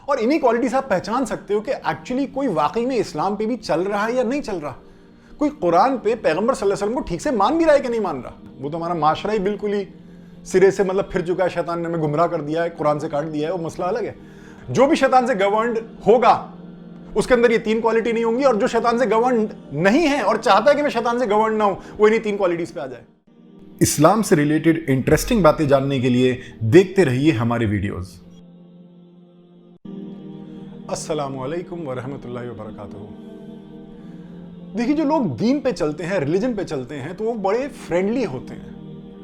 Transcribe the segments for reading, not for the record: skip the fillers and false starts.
اور انہی کوالٹی سے آپ پہچان سکتے ہو کہ ایکچولی کوئی واقعی میں اسلام پہ بھی چل رہا ہے یا نہیں چل رہا. کوئی قرآن پہ پیغمبر صلی اللہ علیہ وسلم کو ٹھیک سے مان بھی رہا ہے کہ نہیں مان رہا. وہ تو ہمارا معاشرہ ہی بالکل ہی سرے سے پھر چکا ہے, شیطان نے ہمیں گمراہ کر دیا ہے, قرآن سے کاٹ دیا ہے, وہ مسئلہ الگ ہے. جو بھی شیطان سے گورنڈ ہوگا اس کے اندر یہ تین کوالٹی نہیں ہوں گی, اور جو شیطان سے گورنڈ نہیں ہے اور چاہتا ہے کہ میں شیطان سے گورنڈ نہ ہوں وہ انہی تین کوالٹیز پہ آ جائے. اسلام سے ریلیٹڈ انٹرسٹنگ باتیں جاننے کے لیے دیکھتے رہیے ہمارے ویڈیوز. السلام علیکم ورحمۃ اللہ وبرکاتہ. دیکھیے, جو لوگ دین پہ چلتے ہیں, ریلیجن پہ چلتے ہیں, تو وہ بڑے فرینڈلی ہوتے ہیں,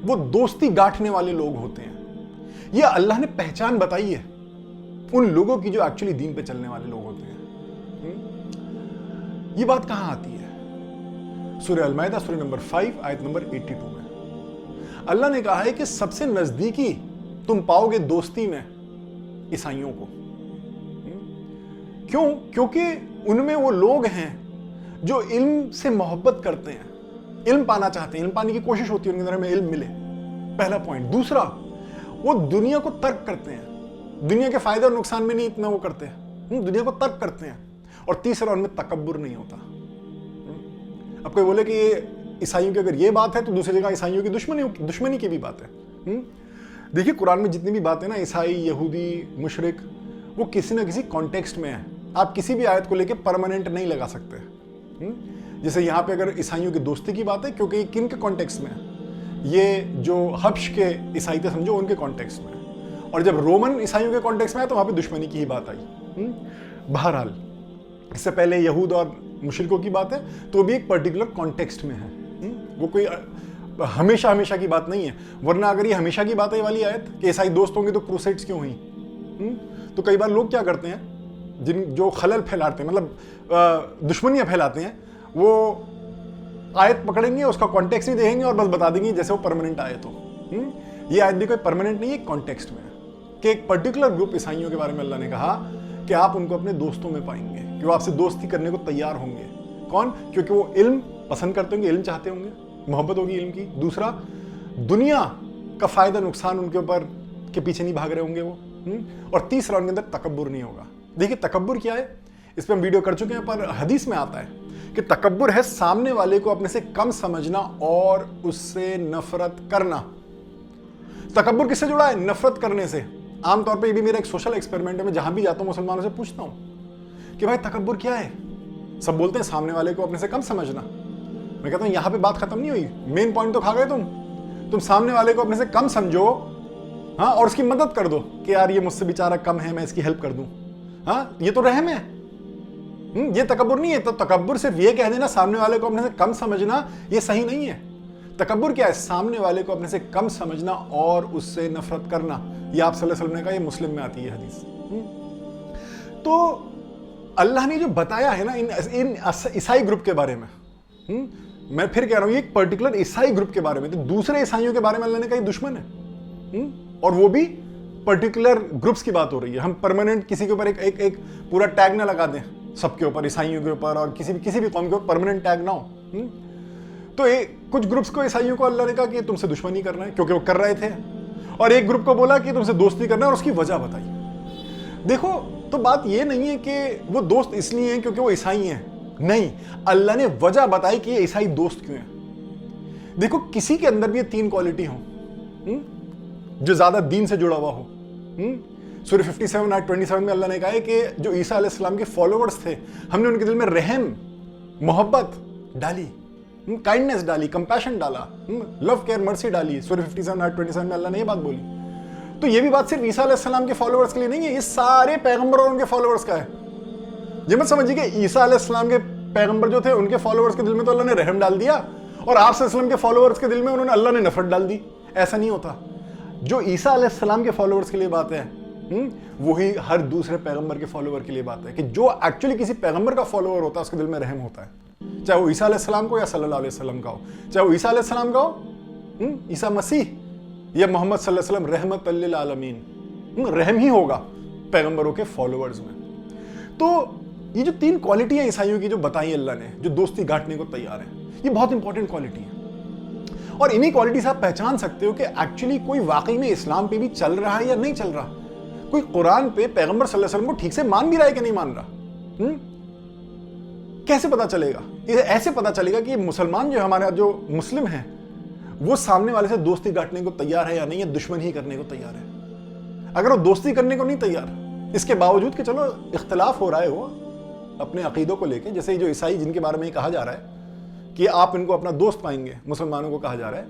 وہ دوستی گاٹھنے والے لوگ ہوتے ہیں. یہ اللہ نے پہچان بتائی ہے ان لوگوں کی جو ایکچولی دین پہ چلنے والے لوگ ہوتے ہیں. یہ بات کہاں آتی ہے؟ سورہ المائدہ سورہ نمبر 5 آیت نمبر 82 میں اللہ نے کہا ہے کہ سب سے نزدیکی تم پاؤ گے دوستی میں عیسائیوں کو. کیوں؟ کیونکہ ان میں وہ لوگ ہیں جو علم سے محبت کرتے ہیں, علم پانا چاہتے ہیں, علم پانے کی کوشش ہوتی ہے ان کے اندر, ہمیں علم ملے. پہلا پوائنٹ. دوسرا, وہ دنیا کو ترک کرتے ہیں, دنیا کے فائدے اور نقصان میں نہیں اتنا وہ کرتے ہیں, دنیا کو ترک کرتے ہیں. اور تیسرا, ان میں تکبر نہیں ہوتا. اب کوئی بولے کہ یہ عیسائیوں کی اگر یہ بات ہے تو دوسری جگہ عیسائیوں کی دشمنی کی بھی بات ہے. دیکھیے, قرآن میں جتنی بھی باتیں نا, عیسائی, یہودی, مشرک, وہ کسی نہ کسی کانٹیکسٹ میں ہیں. آپ کسی بھی آیت کو لے کے پرماننٹ نہیں لگا سکتے. جیسے یہاں پہ اگر عیسائیوں کی دوستی کی بات ہے, کیونکہ یہ کن کے کانٹیکسٹ میں ہے؟ یہ جو حبش کے عیسائی تھے سمجھو, ان کے کانٹیکسٹ میں ہے. اور جب رومن عیسائیوں کے کانٹیکسٹ میں ہے تو وہاں پہ دشمنی کی ہی بات آئی. بہرحال, اس سے پہلے یہود اور مشرکوں کی بات ہے تو وہ بھی ایک پرٹیکولر کانٹیکسٹ میں ہے. وہ کوئی ہمیشہ کی بات نہیں ہے. ورنہ اگر یہ ہمیشہ کی بات ہے یہ والی آیت کہ عیسائی دوست ہوں گے تو کروسیڈز کیوں ہوئیں؟ تو کئی بار لوگ کیا کرتے ہیں, جو خلل پھیلاتے ہیں, مطلب دشمنیاں پھیلاتے ہیں, وہ آیت پکڑیں گے, اس کا کانٹیکسٹ نہیں دیکھیں گے اور بس بتا دیں گے جیسے وہ پرماننٹ آیت ہو. یہ آیت بھی کوئی پرماننٹ نہیں ہے, کانٹیکسٹ میں ہے کہ ایک پرٹیکولر گروپ عیسائیوں کے بارے میں اللہ نے کہا کہ آپ ان کو اپنے دوستوں میں پائیں گے, کہ وہ آپ سے دوستی کرنے کو تیار ہوں گے. کون؟ کیونکہ وہ علم پسند کرتے ہوں گے, علم چاہتے ہوں گے, محبت ہوگی علم کی. دوسرا, دنیا کا فائدہ نقصان ان کے اوپر کے پیچھے نہیں بھاگ رہے ہوں گے وہ. اور تیسرا, ان کے اندر تکبر نہیں ہوگا. دیکھیے, تکبر کیا ہے, اس پہ ہم ویڈیو کر چکے ہیں, پر حدیث میں آتا ہے کہ تکبر ہے سامنے والے کو اپنے سے کم سمجھنا اور اس سے نفرت کرنا. تکبر کس سے جڑا ہے؟ نفرت کرنے سے. عام طور پہ یہ بھی میرا ایک سوشل ایکسپیریمنٹ ہے, میں جہاں بھی جاتا ہوں مسلمانوں سے پوچھتا ہوں کہ بھائی تکبر کیا ہے؟ سب بولتے ہیں سامنے والے کو اپنے سے کم سمجھنا. میں کہتا ہوں یہاں پہ بات ختم نہیں ہوئی, مین پوائنٹ تو کھا گئے تم سامنے والے کو اپنے سے کم سمجھو, ہاں, اور اس کی مدد کر دو کہ یار یہ مجھ سے بیچارہ کم ہے, میں اس کی ہیلپ کر دوں. ہاں, یہ تو رحم ہے. یہ تکبر نہیں ہے. تو تکبر صرف یہ کہہ دینا سامنے والے کو اپنے سے کم سمجھنا, یہ صحیح نہیں ہے. تکبر کیا ہے؟ سامنے والے کو اپنے سے کم سمجھنا اور اس سے نفرت کرنا. یہ آپ صلی اللہ علیہ وسلم نے کہا, یہ مسلم میں آتی ہے حدیث. تو اللہ نے جو بتایا ہے نا ان عیسائی گروپ کے بارے میں, میں پھر کہہ رہا ہوں یہ ایک پرٹیکولر عیسائی گروپ کے بارے میں, تو دوسرے عیسائیوں کے بارے میں اللہ نے کہا یہ دشمن ہے, اور وہ بھی پرٹیکولر گروپس کی بات ہو رہی ہے. ہم پرماننٹ کسی کے اوپر ایک پورا ٹیگ نہ لگا دیں سب کے اوپر, عیسائیوں کے اوپر اور کسی بھی قوم کے اوپر پرماننٹ ٹیگ نہ ہو. تو کچھ گروپس کو, عیسائیوں کو اللہ نے کہا کہ تم سے دشمنی کرنا ہے کیونکہ وہ کر رہے تھے, اور ایک گروپ کو بولا کہ تم سے دوستی کرنا ہے اور اس کی وجہ بتائی. دیکھو, تو بات یہ نہیں ہے کہ وہ دوست اس لیے ہیں کیونکہ وہ عیسائی ہیں, نہیں, اللہ نے وجہ بتائی کہ یہ عیسائی دوست کیوں ہیں. دیکھو, کسی کے اندر بھی یہ تین کوالٹی ہوں, جو زیادہ دین سے جڑا ہوا ہو. سورہ 57 آیت 27 میں اللہ نے کہا ہے کہ جو عیسیٰ علیہ السلام کے فالوورز تھے, ہم نے ان کے دل میں رحم, محبت ڈالی, کائنڈنس ڈالی, کمپیشن ڈالا, لو, کیئر, مرسی ڈالی. سورہ 57 آیت 27 میں اللہ نے یہ بات بولی. تو یہ بھی بات صرف عیسیٰ علیہ السلام کے فالوورز کے لیے نہیں ہے, یہ سارے پیغمبر اور ان کے فالوورز کا ہے. یہ مت سمجھیے کہ عیسیٰ علیہ السلام کے پیغمبر جو تھے ان کے فالوورز کے دل میں تو اللہ نے رحم ڈال دیا, اور آپ صلی اللہ علیہ وسلم کے فالوورز کے دل میں انہوں نے اللہ نے نفرت ڈال دی. ایسا نہیں ہوتا. جو عیسیٰ علیہ السلام کے فالوورز کے لیے بات ہے, وہی ہر دوسرے پیغمبر کے فالوور کے لیے بات ہے, کہ جو ایکچولی کسی پیغمبر کا فالوور ہوتا ہے اس کے دل میں رحم ہوتا ہے, چاہے وہ عیسیٰ علیہ السلام کو یا صلی اللہ علیہ وسلم کا ہو, چاہے وہ عیسیٰ علیہ السلام کا ہو, عیسیٰ مسیح یا محمد صلی اللہ علیہ وسلم رحمت للعالمین, رحم ہی ہوگا پیغمبروں کے فالوورز میں. تو یہ جو تین کوالٹی ہیں عیسائیوں کی جو بتائی اللہ نے, جو دوستی گاٹنے کو تیار ہیں, یہ بہت امپورٹنٹ کوالٹی ہے. اور انہی کوالٹی سے آپ پہچان سکتے ہو کہ ایکچولی کوئی واقعی میں اسلام پہ بھی چل رہا ہے یا نہیں چل رہا. کوئی قرآن پہ پیغمبر صلی اللہ علیہ وسلم کو ٹھیک سے مان بھی رہا ہے کہ نہیں مان رہا؟ کیسے پتا چلے گا؟ ایسے پتا چلے گا کہ مسلمان جو ہمارے جو مسلم ہیں وہ سامنے والے سے دوستی گاٹنے کو تیار ہے یا نہیں، یا دشمن ہی کرنے کو تیار ہے۔ اگر وہ دوستی کرنے کو نہیں تیار، اس کے باوجود کہ چلو اختلاف ہو رہا ہے وہ اپنے عقیدوں کو لے کے، جیسے جو عیسائی جن کے بارے میں یہ کہا جا رہا ہے کہ آپ ان کو اپنا دوست پائیں گے، مسلمانوں کو کہا جا رہا ہے،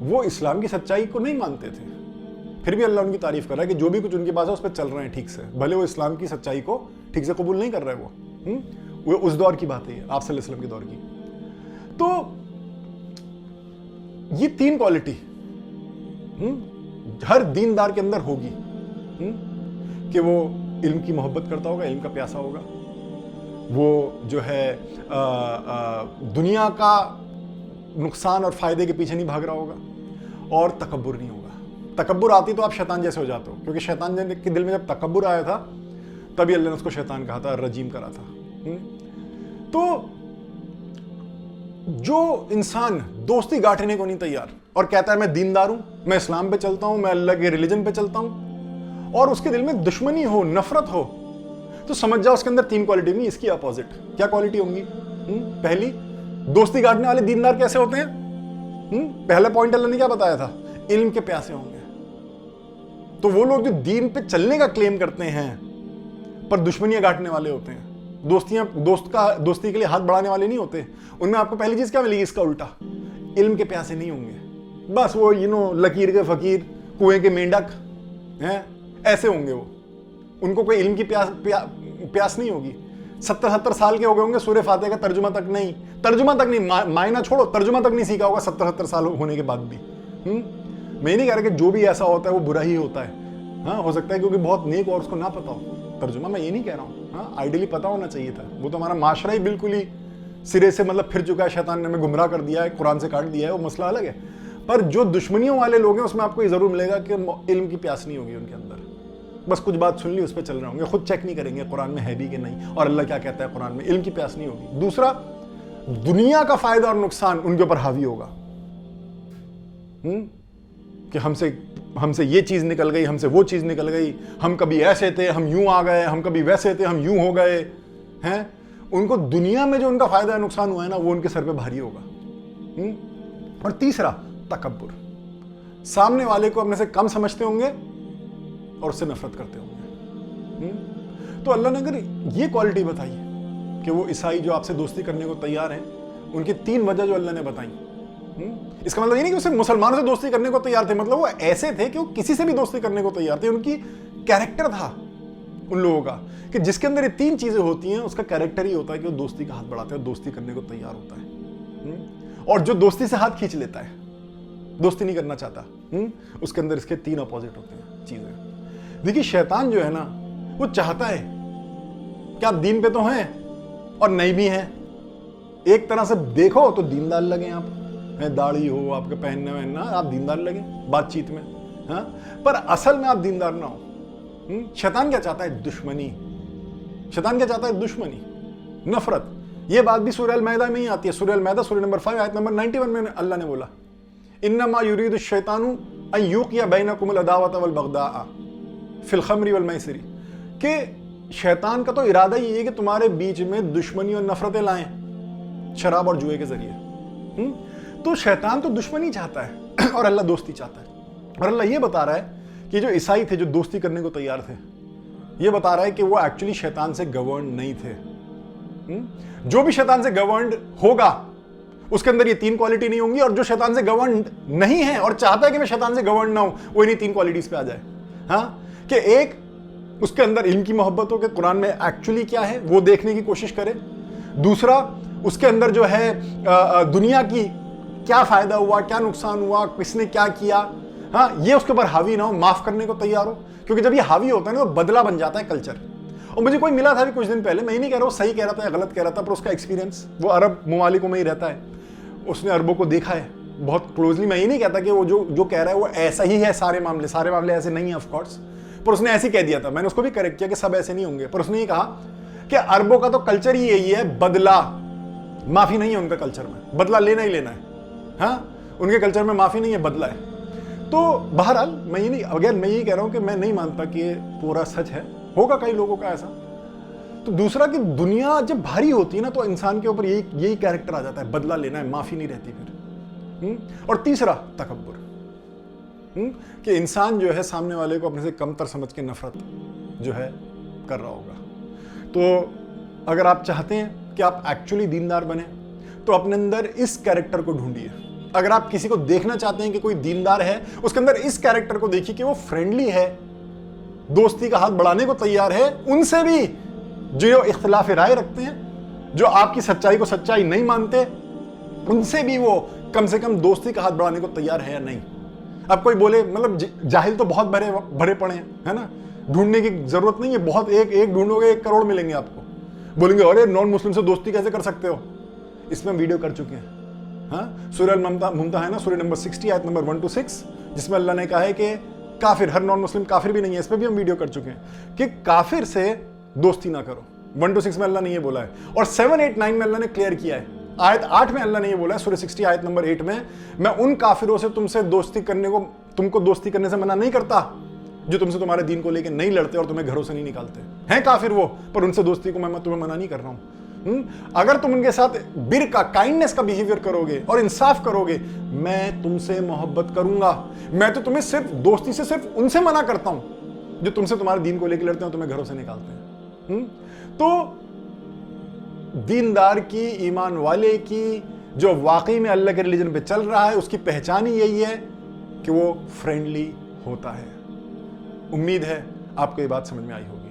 وہ اسلام کی سچائی کو نہیں مانتے تھے، پھر بھی اللہ ان کی تعریف کر رہا ہے کہ جو بھی کچھ ان کے پاس ہے اس پہ چل رہے ہیں ٹھیک سے، بھلے وہ اسلام کی سچائی کو ٹھیک سے قبول نہیں کر رہے۔ وہ اس دور کی بات ہے، آپ صلی اللہ علیہ وسلم کے دور کی۔ تو یہ تین کوالٹی ہر دیندار کے اندر ہوگی کہ وہ علم کی محبت کرتا ہوگا، علم کا پیاسا ہوگا، وہ جو ہے دنیا کا نقصان اور فائدے کے پیچھے نہیں بھاگ رہا ہوگا، اور تکبر نہیں ہوگا۔ تکبر آتی تو آپ شیطان جیسے ہو جاتے ہو، کیونکہ شیطان کے دل میں جب تکبر آیا تھا تبھی اللہ نے اس کو شیطان کہا تھا، رجیم کرا تھا۔ تو جو انسان دوستی گاٹھنے کو نہیں تیار اور کہتا ہے میں دیندار ہوں، میں اسلام پہ چلتا ہوں، میں اللہ کے ریلیجن پہ چلتا ہوں، اور اس کے دل میں دشمنی ہو، نفرت ہو، تو سمجھ جاؤ اس کے اندر تین کوالٹی نہیں، اس کی اپوزٹ کیا کوالٹی ہوں گی؟ پہلی، دوستی گاٹنے والے دیندار کیسے ہوتے ہیں؟ پہلا پوائنٹ اللہ نے کیا بتایا تھا؟ علم کے پیاسے ہوں گے۔ تو وہ لوگ جو دین پہ چلنے کا کلیم کرتے ہیں پر دشمنیاں گاٹنے والے ہوتے ہیں، دوستی کے لیے ہاتھ بڑھانے والے نہیں ہوتے، ان میں آپ کو پہلی چیز کیا ملے گی؟ اس کا الٹا، علم کے پیاسے نہیں ہوں گے، بس وہ لکیر کے فقیر، کنویں کے مینڈک ہیں، ایسے ہوں گے وہ، ان کو کوئی علم کی پیاس نہیں ہوگی۔ 70 سال کے ہو گئے ہوں گے، سورہ فاتحہ کا ترجمہ تک نہیں، معنی چھوڑو، ترجمہ تک نہیں سیکھا ہوگا 70 سال ہونے کے بعد بھی۔ میں نہیں کہہ رہا کہ جو بھی ایسا ہوتا ہے وہ برا ہی ہوتا ہے، ہاں ہو سکتا ہے کیونکہ بہت نیک اور اس کو نہ پتا ہو ترجمہ، میں یہ نہیں کہہ رہا ہوں، ہاں آئیڈیلی پتا ہونا چاہیے تھا، وہ تو ہمارا معاشرہ ہی بالکل ہی سرے سے پھر چکا ہے، شیطان نے ہمیں گمراہ کر دیا ہے، قرآن سے کاٹ دیا ہے، وہ مسئلہ الگ ہے۔ پر جو دشمنیوں والے لوگ ہیں اس میں آپ کو یہ ضرور ملے گا کہ علم کی پیاس نہیں ہوگی ان کے اندر، بس کچھ بات سن لی اس پہ چل رہے ہوں گے، خود چیک نہیں کریں گے قرآن میں ہے بھی کہ نہیں، اور اللہ کیا کہتا ہے قرآن میں، علم کی پیاس نہیں ہوگی۔ دوسرا، دنیا کا فائدہ اور نقصان ان کے اوپر حاوی ہوگا، کہ ہم سے یہ چیز نکل گئی، ہم سے وہ چیز نکل گئی، ہم کبھی ایسے تھے، ہم یوں آ گئے، ہم کبھی ویسے تھے، ہم یوں ہو گئے ہیں۔ ان کو دنیا میں جو ان کا فائدہ ہے، نقصان ہوا ہے نا، وہ ان کے سر پہ بھاری ہوگا۔ اور تیسرا، تکبر، سامنے والے کو اپنے سے کم سمجھتے ہوں گے اور اس سے نفرت کرتے ہوں گے۔ تو اللہ نے اگر یہ کوالٹی بتائی کہ وہ عیسائی جو آپ سے دوستی کرنے کو تیار ہیں، ان کی 3 وجہ جو اللہ نے بتائی، اس کا مطلب یہ نہیں کہ وہ صرف مسلمانوں سے دوستی کرنے کو تیار تھے، مطلب وہ ایسے تھے کہ وہ کسی سے بھی دوستی کرنے کو تیار تھے، ان کی کیریکٹر تھا ان لوگوں کا کہ جس کے اندر یہ 3 چیزیں ہوتی ہیں، اس کا کیریکٹر ہی ہوتا ہے کہ وہ دوستی کا ہاتھ بڑھاتا ہے اور دوستی کرنے کو تیار ہوتا ہے، اور جو دوستی سے ہاتھ کھینچ لیتا ہے، دوستی نہیں کرنا چاہتا، اس کے اندر اس کے 3 اپوزٹ ہوتے ہیں چیزیں۔ دیکھیے شیطان جو ہے نا، وہ چاہتا ہے کہ آپ دین پہ تو ہیں اور نہیں بھی ہیں، ایک طرح سے دیکھو تو دیندار لگیں، آپ داڑھی ہو آپ کے پہننے میں، آپ دیندار لگیں بات چیت میں، ہاں، پر اصل میں آپ دیندار نہ ہو۔ شیطان کیا چاہتا ہے؟ دشمنی۔ شیطان کیا چاہتا ہے؟ دشمنی، نفرت۔ یہ بات بھی سورہ المائدہ میں ہی آتی ہے، سورہ المائدہ سورہ نمبر 5 آیت نمبر 91 میں اللہ نے بولا، انما یرید الشیطان ان یوقع بینکم العداوۃ والبغضاء فی الخمر والمیسر، کہ شیطان کا تو ارادہ یہ ہے کہ تمہارے بیچ میں دشمنی اور نفرتیں لائیں شراب اور جوئے کے ذریعے۔ تو شیطان تو دشمنی چاہتا ہے اور اللہ دوستی چاہتا ہے، اور اللہ یہ بتا رہا ہے کہ جو عیسائی تھے جو دوستی کرنے کو تیار تھے، یہ بتا رہا ہے کہ وہ ایکچولی شیطان سے گورنڈ نہیں تھے۔ جو بھی شیطان سے گورنڈ ہوگا اس کے اندر یہ 3 کوالٹی نہیں ہوں گی، اور جو شیطان سے گورنڈ نہیں ہے اور چاہتا ہے کہ میں شیطان سے گورنڈ نہ ہوں، وہ انہیں 3 کوالٹیز پہ آ جائے، ہاں، کہ ایک اس کے اندر علم کی محبت ہو کہ قرآن میں ایکچولی کیا ہے وہ دیکھنے کی کوشش کرے، دوسرا اس کے اندر جو ہے دنیا کی کیا فائدہ ہوا، کیا نقصان ہوا، کس نے کیا کیا، ہاں، یہ اس کے اوپر حاوی نہ ہو، معاف کرنے کو تیار ہو، کیونکہ جب یہ حاوی ہوتا ہے نا تو بدلہ بن جاتا ہے کلچر۔ اور مجھے کوئی ملا تھا بھی کچھ دن پہلے، میں یہ نہیں کہہ رہا وہ صحیح کہہ رہا تھا یا غلط کہہ رہا تھا، پر اس کا ایکسپیرینس، وہ عرب ممالکوں میں ہی رہتا ہے، اس نے عربوں کو دیکھا ہے بہت کلوزلی۔ میں یہ نہیں کہتا کہ وہ جو کہہ رہا ہے وہ ایسا ہی ہے، سارے معاملے ایسے نہیں ہیں آف کورس، پر اس نے ایسے کہہ دیا تھا، میں نے اس کو بھی کریکٹ کیا کہ سب ایسے نہیں ہوں گے، پر اس نے یہ کہا کہ عربوں کا تو کلچر ہی یہی ہے، بدلہ، معافی نہیں ہے ان کا کلچر میں، بدلہ لینا ہی لینا ہے، ہاں، ان کے کلچر میں معافی نہیں ہے، بدلہ ہے۔ تو بہرحال میں یہی کہہ رہا ہوں کہ میں نہیں مانتا کہ یہ پورا سچ ہے، ہوگا کئی لوگوں کا ایسا۔ تو دوسرا کہ دنیا جب بھاری ہوتی ہے نا تو انسان کے اوپر یہی کیریکٹر آ جاتا ہے، بدلہ لینا ہے، معافی نہیں رہتی پھر۔ اور تیسرا تکبر، کہ انسان جو ہے سامنے والے کو اپنے سے کمتر سمجھ کے نفرت جو ہے کر رہا ہوگا۔ تو اگر آپ چاہتے ہیں کہ آپ ایکچولی دیندار بنیں تو اپنے اندر اس کیریکٹر کو ڈھونڈیے۔ اگر آپ کسی کو دیکھنا چاہتے ہیں کہ کوئی دیندار ہے، اس کے اندر اس کیریکٹر کو دیکھیے کہ وہ فرینڈلی ہے، دوستی کا ہاتھ بڑھانے کو تیار ہے ان سے بھی جو اختلاف رائے رکھتے ہیں، جو آپ کی سچائی کو سچائی نہیں مانتے، ان سے بھی وہ کم سے کم دوستی کا ہاتھ بڑھانے کو تیار ہے یا نہیں۔ اب کوئی بولے مطلب جاہل تو بہت بھرے پڑے ہیں، ہے نا، ڈھونڈنے کی ضرورت نہیں ہے، بہت ایک ڈھونڈو گے 1 کروڑ ملیں گے آپ کو۔ بولیں گے ارے نان مسلم سے دوستی کیسے کر سکتے ہو؟ اس میں ویڈیو کر چکے ہیں، ہاں، سورہ الممتحنہ سورہ نمبر 60 آیت نمبر 1 to 6، جس میں اللہ نے کہا ہے کہ کافر، ہر نان مسلم کافر بھی نہیں ہے، اس پہ بھی ہم ویڈیو کر چکے ہیں کہ کافر سے دوستی نہ کرو۔ 1 to 6 میں اللہ نے یہ بولا ہے، اور 7, 8, 9 میں اللہ نے کلیئر کیا ہے۔ آیت 8 میں اللہ نے یہ بولا ہے، سورہ 60 آیت نمبر 8 میں ان کافروں سے تم کو دوستی کرنے سے منع نہیں کرتا جو تم سے تمہارے دین کو لے کے نہیں لڑتے اور تمہیں گھروں سے نہیں نکالتے ہیں، کافر وہ، پر ان سے دوستی کو میں تمہیں منع نہیں کر رہا ہوں۔ اگر تم ان کے ساتھ بر کا کائنڈنس کا بیہیویئر کرو گے اور انصاف کرو گے، میں تم سے محبت کروں گا۔ میں تو تمہیں صرف دوستی سے صرف ان سے منع کرتا ہوں جو تم سے تمہارے دین کو لے کے لڑتے ہیں اور تمہیں گھروں سے نکالتے ہیں۔ تو دیندار کی، ایمان والے کی، جو واقعی میں اللہ کے ریلیجن پہ چل رہا ہے، اس کی پہچان ہی یہی ہے کہ وہ فرینڈلی ہوتا ہے۔ امید ہے آپ کو یہ بات سمجھ میں آئی ہوگی۔